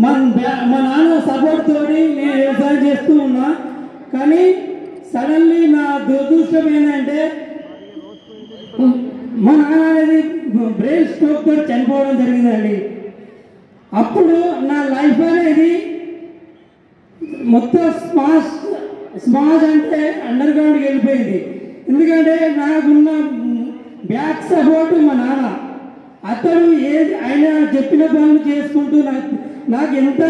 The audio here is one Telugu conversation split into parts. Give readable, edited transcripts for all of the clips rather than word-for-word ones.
మా నాన్న సపోర్ట్ తోటి నేను వ్యవసాయం చేస్తూ ఉన్నా. కానీ సడన్లీ నా దురదృష్టం ఏంటంటే మా నాన్న అనేది బ్రెయిన్ స్ట్రోక్ తోటి చనిపోవడం జరిగిందండి. అప్పుడు నా లైఫ్ అనేది మొత్తం స్మాష్ అంటే అండర్ గ్రౌండ్కి వెళ్ళిపోయింది. ఎందుకంటే నాకున్న బ్యాక్ సపోర్ట్ మా నాన్న. అతడు ఆయన చెప్పిన పనులు చేసుకుంటూ నాకు ఎంత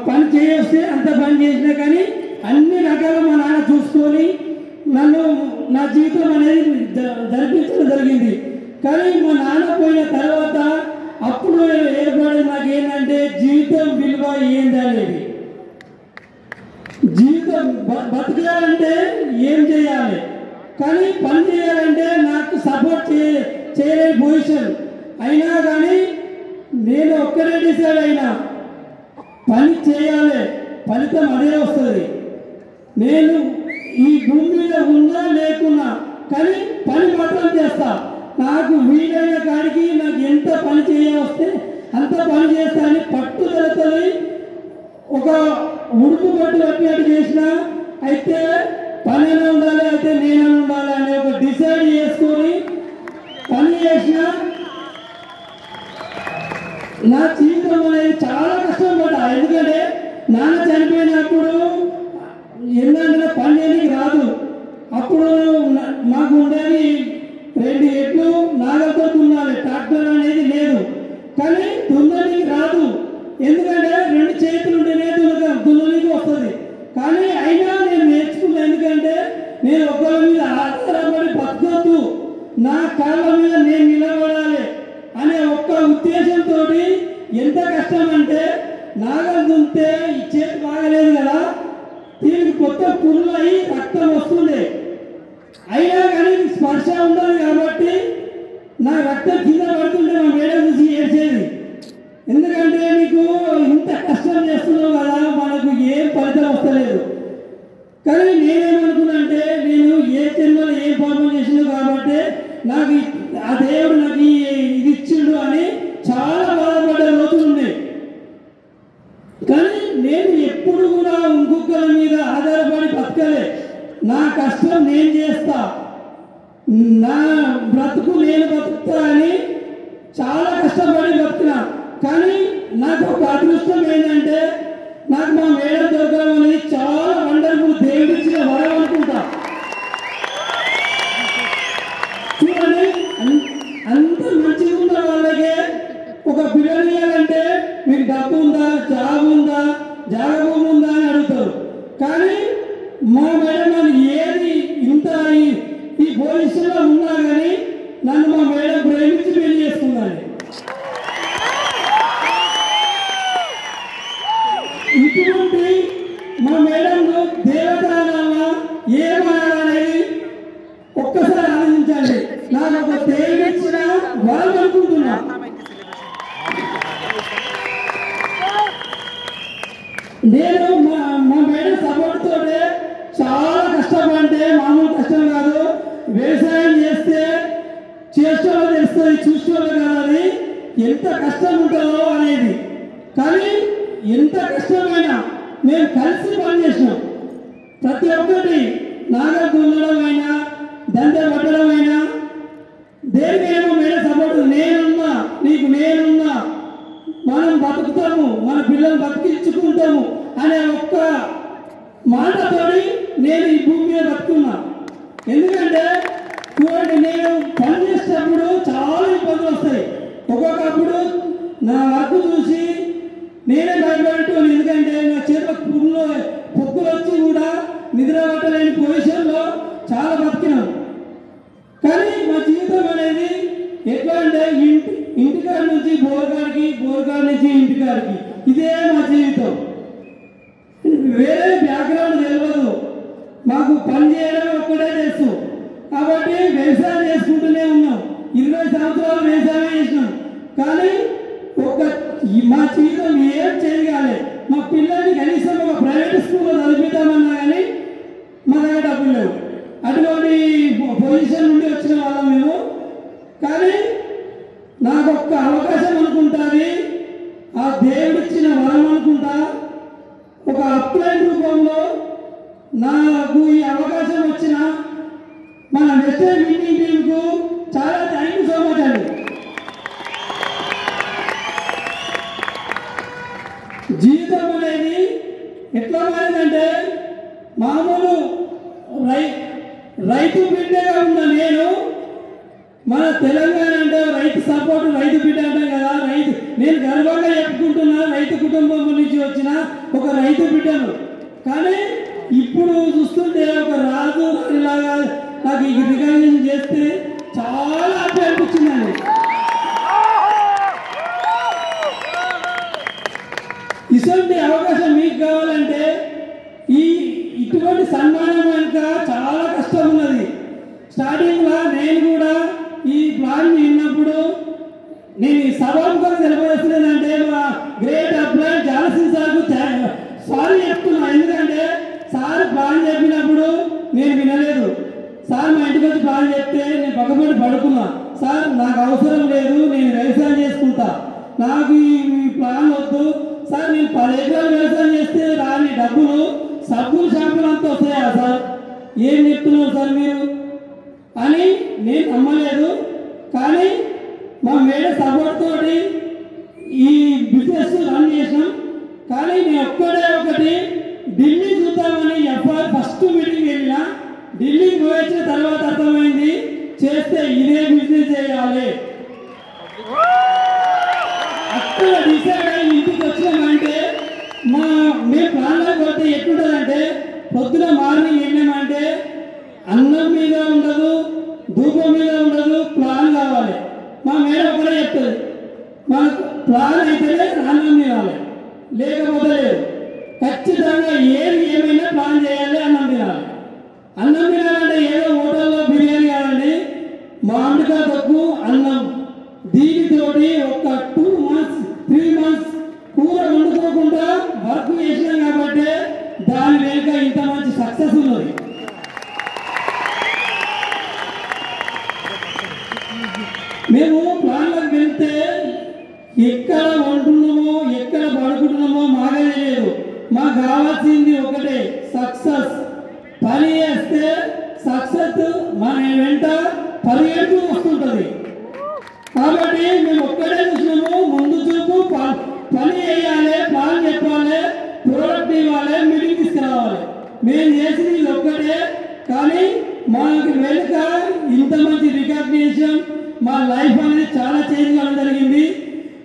పని చేయొస్తే అంత పని చేసినా కానీ అన్ని రకాల మా నాన్న చూసుకొని నన్ను నా జీవితం అనేది జరిపించడం జరిగింది. కానీ మా నాన్న పోయిన తర్వాత అప్పుడు ఏర్పడేది నాకు ఏంటంటే జీవితం విలువ ఏంది అనేది. జీవితం బతకాలంటే ఏం చేయాలి, కానీ పని చేయాలంటే నాకు సపోర్ట్ చేయలేని పొజిషన్ అయినా కానీ నేను ఒక్కడే డిసైడ్ అయినా పని చేయాలి, ఫలితం అదే వస్తుంది. నేను ఈ భూమి మీద ఉన్నా లేకున్నా కానీ పని మాత్రం చేస్తా. నాకు వీలైన కాడికి నాకు ఎంత పని చేయవస్తే అంత పని చేస్తా అని పట్టుదలతో ఒక ఉడుపు పట్టు పట్టినట్టు చేసిన అయితే పని ఉండాలి, అయితే నేను ఉండాలి అనే ఒక డిసైడ్ చేసుకొని పని చేసిన. నా జీవితం అనేది చాలా కష్టపడ్డా. ఎందుకంటే నాన్న చనిపోయినప్పుడు ఏంటంటే పని చేయడానికి రాదు. అప్పుడు మాకు ఉండేది 2 ఎడ్లు నాగలతో దున్నాలి, ట్రాక్టర్ అనేది లేదు. కానీ దున్నడానికి రాదు, ఎందుకంటే 2 చేతులు ఉంటేనే దున్నడానికి వస్తుంది. కానీ అయినా నేను నేర్చుకున్నాను. ఎందుకంటే నేను ఒకరి మీద ఆధారపడి బతకొద్దు, నా కాళ్ళ మీద నేను నిలబడాలి అనే ఒక్క ఉద్దేశంతో ఎంత కష్టం అంటే నాగలు దున్నితే ఈ చేతి బాగలేదు కదా, దీనికి కొత్త పురులు అయి రక్తం వస్తుండే. అయినా కానీ స్పర్శ ఉండదు కాబట్టి నా రక్తం కింద పడుతుంటే మా మేడం చూసి ఏడ్చేది. ఎందుకంటే నీకు ఇంత కష్టం చేస్తున్నావు కదా, మనకు ఏం ఫలితం వస్తలేదు. కానీ నేనేమనుకున్నా అంటే నేను ఏ జన్మలో ఏ పాపం చేసినా కాబట్టి నాకు ఆ దేవుడు నాకు ఇది ఇచ్చిండు అని చాలా బాధపడ్డ రోజులు ఉన్నాయి. కానీ నేను ఎప్పుడు కూడా ఇంకొకరి మీద ఆధారపడి బతకలే. నా కష్టం నేను చేస్తా, నా బ్రతుకు నేను బతుకుతా అని చాలా కష్టపడి బతుకున్నా. కానీ నాకు ఒక అదృష్టం ఏంటంటే నాకు మా మేడం దొరకడం అనేది చాలా వండర్ఫుల్, దేవుడు ఇచ్చిన వరం అనుకుంటా. చూడండి, అంత మంచిగా ఉన్న వాళ్ళకే ఒక పిల్లలు ఇవ్వాలంటే మీకు డబ్బు ఉందా, జాబ్ ఉందా, జాగభూమి ఉందా అని అడుగుతారు. కానీ మా మేడం నన్ను ఏది ఇంత ఈ పొజిషన్లో ఉన్నా కానీ నన్ను మా మేడం ప్రేమించి పెళ్లి చేసుకున్నాను. ఇటువంటి మా మేడం దేవత ఏమనేది ఒక్కసారి ఆలోచించండి. నాకు ఒక తేలిచ్చిన వాళ్ళు అనుకుంటున్నా. నేను మా మేడం సపోర్ట్ తోటే చాలా కష్టపడితే మామూలు కష్టం కాదు. వ్యవసాయం చేస్తే చేసేవాళ్ళు తెలుస్తుంది, చూసేవాళ్ళు కాదని ఎంత కష్టం ఉంటుందో అనేది. కానీ ఎంత కష్టమైనా మేము కలిసి పనిచేసినాం. ప్రతి ఒక్కటి నాగలు దున్నడం అయినా, దండ పట్టడం అయినా దేనికైనా మేడం సపోర్ట్. నేనున్నా, నీకు నేనున్నా, మనం బతుకుతాము, మన పిల్లలు బతికించుకుంటాము అనే ఒక్క మాటతోని నేను ఈ భూమి మీద బతుకున్నా. ఎందుకంటే చూడండి, నేను పని చేసేటప్పుడు చాలా ఇబ్బందులు వస్తాయి. ఒక్కొక్కప్పుడు నా వర్క్ చూసి నేనే భయపడేటోను. ఎందుకంటే నా చేతుల పొక్కులు వచ్చి కూడా నిద్ర పట్టలేని పొజిషన్లో చాలా బతికినాం. కానీ మా జీవితం అనేది ఎట్లా అంటే ఇంటికాడి నుంచి బోర్గాడికి, బోర్గాడి నుంచి ఇంటికాడికి, ఇదే మా జీవితం. వేరే బ్యాక్గ్రౌండ్ తెలియదు, మాకు పని చేయడం ఒక్కటే తెలుసు. కాబట్టి వ్యవసాయం చేసుకుంటూనే ఉన్నాం. 20 సంవత్సరాలు వ్యవసాయం చేసినాం. కానీ మా జీవితం ఏం చేయగాలి. మా పిల్లల్ని కనీసం ఒక ప్రైవేట్ స్కూల్లో చదివిద్దామన్నా కానీ మా దగ్గర డబ్బులు లేవు. అటువంటి పొజిషన్ నుండి వచ్చిన వాళ్ళం మేము. కానీ నాకు ఒక్క అవకాశం అనుకుంటుంది, ఆ దేవుడిచ్చిన వరం అనుకుంటా ఒక అప్లైన్ రూపంలో నాకు ఈ అవకాశం వచ్చిన మన వెస్టర్న్ విన్నింగ్ టీంకు చాలా థ్యాంక్ యూ సో మచ్ అండి. జీవితం అనేది ఎట్లా మారిందంటే మామూలు రైతు బిడ్డగా ఉన్న నేను మన తెలంగాణ అంటే రైతు సపోర్ట్ రైతు బిడ్డ అంటాం కదా. నేను గర్వంగా చెప్పుకుంటున్నా రైతు కుటుంబం నుంచి వచ్చిన ఒక రైతు బిడ్డను. కానీ ఇప్పుడు చూస్తుంటే ఒక రాజు ఇలాగా నాకు ఈ రికగ్నిషన్ చేస్తే చాలా హ్యాపీ అనిపించిందండి. ఇటువంటి అవకాశం మీకు కావాలంటే ఇటువంటి సన్మానం వెనుక చాలా కష్టం ఉన్నది. స్టార్టింగ్లో నేను కూడా ఈ ప్లాన్ విన్నప్పుడు నేను ఈ సభాముఖంగా తెలియజేస్తున్నానంటే మా గ్రేట్ అప్లైన్ జాలసింగ్ సార్కు సారీ చెప్తున్నా. ఎందుకంటే సార్ ప్లాన్ చెప్పినప్పుడు నేను వినలేదు. సార్ మా ఇంటికి వచ్చి ప్లాన్ చెప్తే నేను పక్కపడి పడుకున్నా. సార్ నాకు అవసరం లేదు, నేను వ్యవసాయం చేసుకుంటా, నాకు ఈ ప్లాన్ వద్దు సార్. నేను 10 ఎకరాలు వ్యవసాయం చేస్తే రాని డబ్బులు సబ్బులు షాంపులు అంతా వస్తాయా సార్? ఏం చెప్తున్నారు సార్ మీరు అని నేను నమ్మలేదు. కానీ మా మేడం సపోర్ట్ తోటి ఈ బిజినెస్ రన్ చేసినాం. కానీ నేను ఒకటి ఢిల్లీ చూద్దామని ఫస్ట్ మీటింగ్ వెళ్ళినా. ఢిల్లీకి పోయించిన తర్వాత అర్థమైంది చేస్తే ఇదే బిజినెస్ చేయాలి. అక్కడ డిసైడ్ అయ్యి ఇంటికి వచ్చినామంటే మేము ప్లాన్లో పోతే ఎట్లుంటుందంటే పొద్దున మార్నింగ్ వెళ్ళామంటే అన్నం మీద ఉండదు, ధూపం మీద ఉండదు, ప్లాన్ కావాలి. మా మేడం ఒకటే చెప్తుంది, మనకు ప్లాన్ అయితేనే అన్నం తినాలి, లేకపోతే లేదు. ఖచ్చితంగా ఏమైనా ప్లాన్ చేయాలి, అన్నం తినాలి. అన్నం తినాలంటే ఏదో హోటల్లో బిర్యానీ కాదండి, మామిడికాయ తక్కువ అన్నం. దీనితోటి ఒక 2 months 3 months కూర వండుకోకుండా వర్క్ చేసినాం కాబట్టి దాని వెనుక ఇంత మంచి సక్సెస్ ఉన్నది. మేము ప్లాన్లకు వెళ్తే ఎక్కడ ఉంటున్నామో ఎక్కడ పడుకుంటున్నామో మాకే తెలియదు. మాకు కావాల్సింది ఒకటే సక్సెస్. పని చేస్తే సక్సెస్ మన వెంట పరిగెడుతూ వస్తుంటుంది. కాబట్టి మేము ఒక్కటే చూసినాము, ముందు చూపు పని చేయాలి, ప్లాన్ చెప్పాలి, ప్రోడక్ట్ ఇవ్వాలి, మీటింగ్ తీసుకురావాలి. మేము చేసింది ఇది ఒక్కటే. కానీ మనకి వెనుక ఇంత మంచి రికగ్నిషన్, మా లైఫ్ అనేది చాలా చేంజ్ కావడం జరిగింది.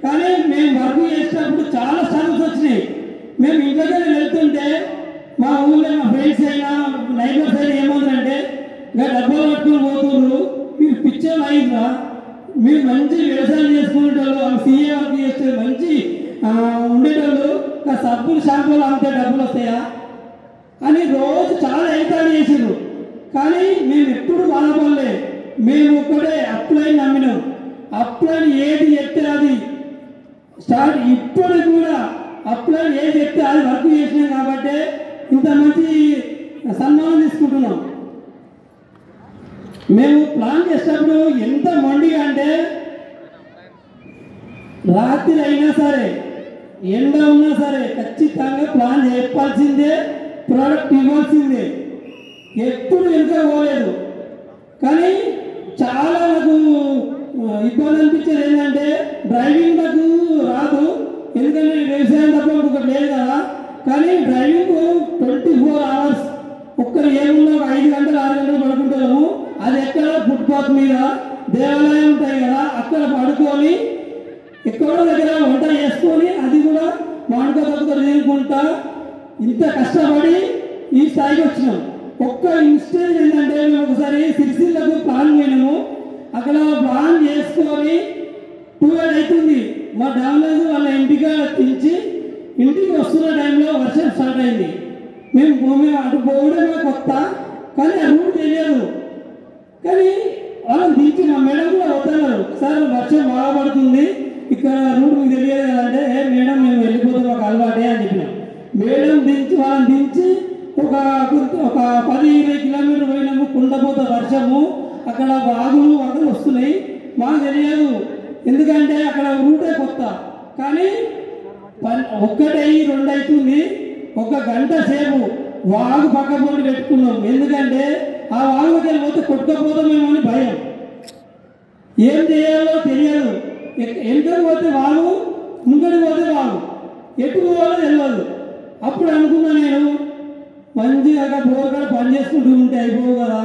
కానీ మేము వర్క్ చేసేటప్పుడు చాలా స్ట్రగుల్స్ వచ్చినాయి. మేము ఇంట్లోకి వెళ్తుంటే మా ఊళ్ళో మా ఫ్రెండ్స్ అయినా నైబర్స్ అయినా ఏమవుతుందంటే ఇంకా డబ్బులు పట్టుకుని పోతున్నారు, మీరు పిక్చర్ అయిందా, మీరు మంచి వ్యవసాయం చేసుకునేటోళ్ళు, సీఏ వర్క్ చేస్తే మంచి ఉండేటోళ్ళు, సబ్బులు షాంపూలు అమ్మితే డబ్బులు వస్తాయా అని రోజు చాలా ఎగతాళి చేసారు. కానీ మేము ఎప్పుడు బాధపడలే. మేము ఒక్కటే అప్లైన్ నమ్మినాం. అప్లైన్ ఏది చెప్తే అది స్టార్ట్. ఇప్పుడు కూడా అప్లైన్ ఏది చెప్తే అది వర్క్ చేసినాం కాబట్టి ఇంత మంచి సన్మానం తీసుకుంటున్నాం. మేము ప్లాన్ చేసేటప్పుడు ఎంత మొండిగా అంటే రాత్రి అయినా సరే ఎండ ఉన్నా సరే ఖచ్చితంగా ప్లాన్ చెప్పాల్సిందే, ప్రోడక్ట్ ఇవ్వాల్సిందే. ఎప్పుడు వెనుక పోలేదు. కానీ చాలా నాకు ఇబ్బంది అనిపించేది ఏంటంటే డ్రైవింగ్ నాకు రాదు, ఎందుకంటే వ్యవసాయం తప్ప ఒకటి లేదు కదా. కానీ డ్రైవింగ్ 24 hours ఒక్కరు ఏమున్నా 5 గంటలు 6 గంటలు పడుకుంటాము. అది ఎక్కడ ఫుట్పాత్ మీద దేవాలయం ఉంటాయి కదా, అక్కడ పడుకొని ఎక్కడో దగ్గర వంట చేసుకొని అది కూడా మామిడికాయ తొక్కతో తినుకుంటా ఇంత కష్టపడి ఈ స్థాయికి వచ్చినాం. ఒక్క ఇన్స్టెంట్ ఏంటంటే మేము ఒకసారి సిరిసిల్లకు ప్లాన్ పోయినాము. అక్కడ ప్లాన్ చేసుకొని 12 అవుతుంది. మా డామినేజ్ వాళ్ళ ఇంటికి తెచ్చి ఇంటికి వస్తున్న టైంలో వర్షం స్టార్ట్ అయింది. మేము అటు పోవడమే కొత్త, కానీ ఆ రూట్ తెలియదు. కానీ వాళ్ళని దించి మా మేడం కూడా వద్దన్నారు, సార్ వర్షం బాగా పడుతుంది, ఇక్కడ రూట్ మీకు తెలియదు కదంటే, మేడం మేము వెళ్ళిపోతాం మాకు అలవాటే అని చెప్పినాం. మేడం దించి వాళ్ళని దించి ఒక 10-20 కిలోమీటర్లు పోయినాము. కుండపోత వర్షము, అక్కడ వాగులు వరదలు వస్తున్నాయి. మాకు తెలియదు, ఎందుకంటే అక్కడ రూటే కొత్త. కానీ ఒక్కటయ్యి 2 అవుతుంది. 1 గంట సేపు వాగు పక్క పొండి పెట్టుకున్నాం. ఎందుకంటే ఆ వాగుకి వెళ్ళిపోతే కొట్టుకపోతామేమో అని భయం. ఏం చేయాలో తెలియదు. వెనుకకు పోతే వాగు, ముంగడి పోతే వాగు, ఎటు పోవాలో తెలియదు. అప్పుడు అనుకున్నా నేను మంచిగా బోర్గడ పని చేసుకుంటూ ఉంటే అయిపోవు కదా,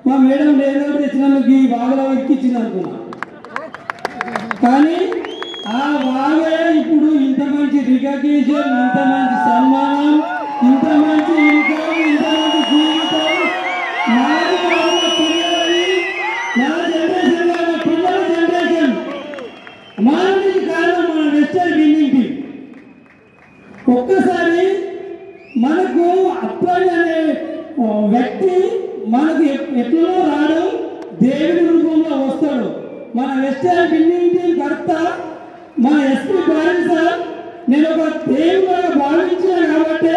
మా మేడం లేదో తెచ్చినందుకు ఈ వాగులో ఎక్కించింది అనుకున్నా. కానీ ఆ వాగే ఇప్పుడు ఇంత మంచి రికగ్నిషన్, ఇంత మంచి సన్మానం, ఇంత మంచి ఇన్కమ్, ఇంత మంచి జీవితం నాకు కాదు, పిల్లలని, నా జనరేషన్ కాదు, పిల్లల జనరేషన్ మానవుడికి కారణం మన వెస్టర్న్ బిల్డింగ్ టీం. ఒక్కసారి మనకు అప్పటి అనే వ్యక్తి మనకు ఎట్లా రాడు, దేవుడి రూపంలో వస్తాడు. మన వెస్టర్న్ బిల్డింగ్ టీం కర్త మన ఎస్పీ బారీ సార్ నేను ఒక దేవుడిగా భావించిన కాబట్టి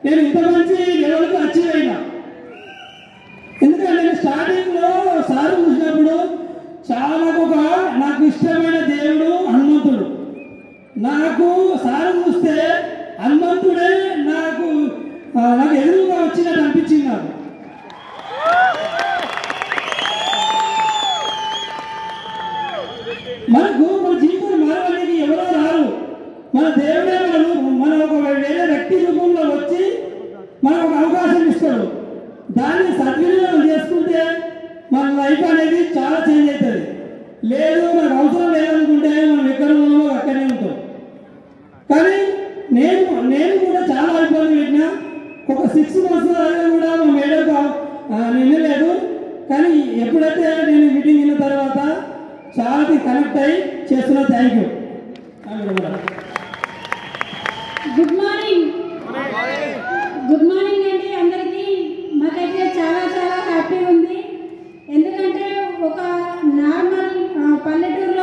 నేను ఇంత మంచి లెవెల్కి అచీవ్ అయినా. ఎందుకంటే నేను స్టార్టింగ్లో సార్ చూసినప్పుడు చాలా నాకు ఇష్టమైన దేవుడు హనుమంతుడు. నాకు సార్ చూస్తే హనుమంతుడే నాకు ఎదురుగా వచ్చినట్టు అనిపించింది. నాకు మనకు మన జీవితం మారడానికి ఎవరో రారు, మన దేవుడే మన ఒక వేరే వ్యక్తి రూపంలో వచ్చి మనకు ఒక అవకాశం ఇస్తాడు. దాన్ని సద్వినియోగం చేసుకుంటే మన లైఫ్ అనేది చాలా చేంజ్ అవుతుంది. లేదు మనకు అవసరం లేదనుకుంటే మనం ఎక్కడ ఉన్నామో అక్కడే ఉంటాం. కానీ నేను కూడా చాలా ఇబ్బంది పెట్టినా. ఒక 6 months దాకా కూడా మా మేడం నిన్నలేదు. కానీ ఎప్పుడైతే నేను మీటింగ్ అయిన తర్వాత చాలా కనెక్ట్ అయ్యి చేస్తున్నా. Thank you. Good morning. Good morning అండి అందరికీ. మాకైతే చాలా హ్యాపీగా ఉంది. ఎందుకంటే ఒక నార్మల్ పల్లెటూరు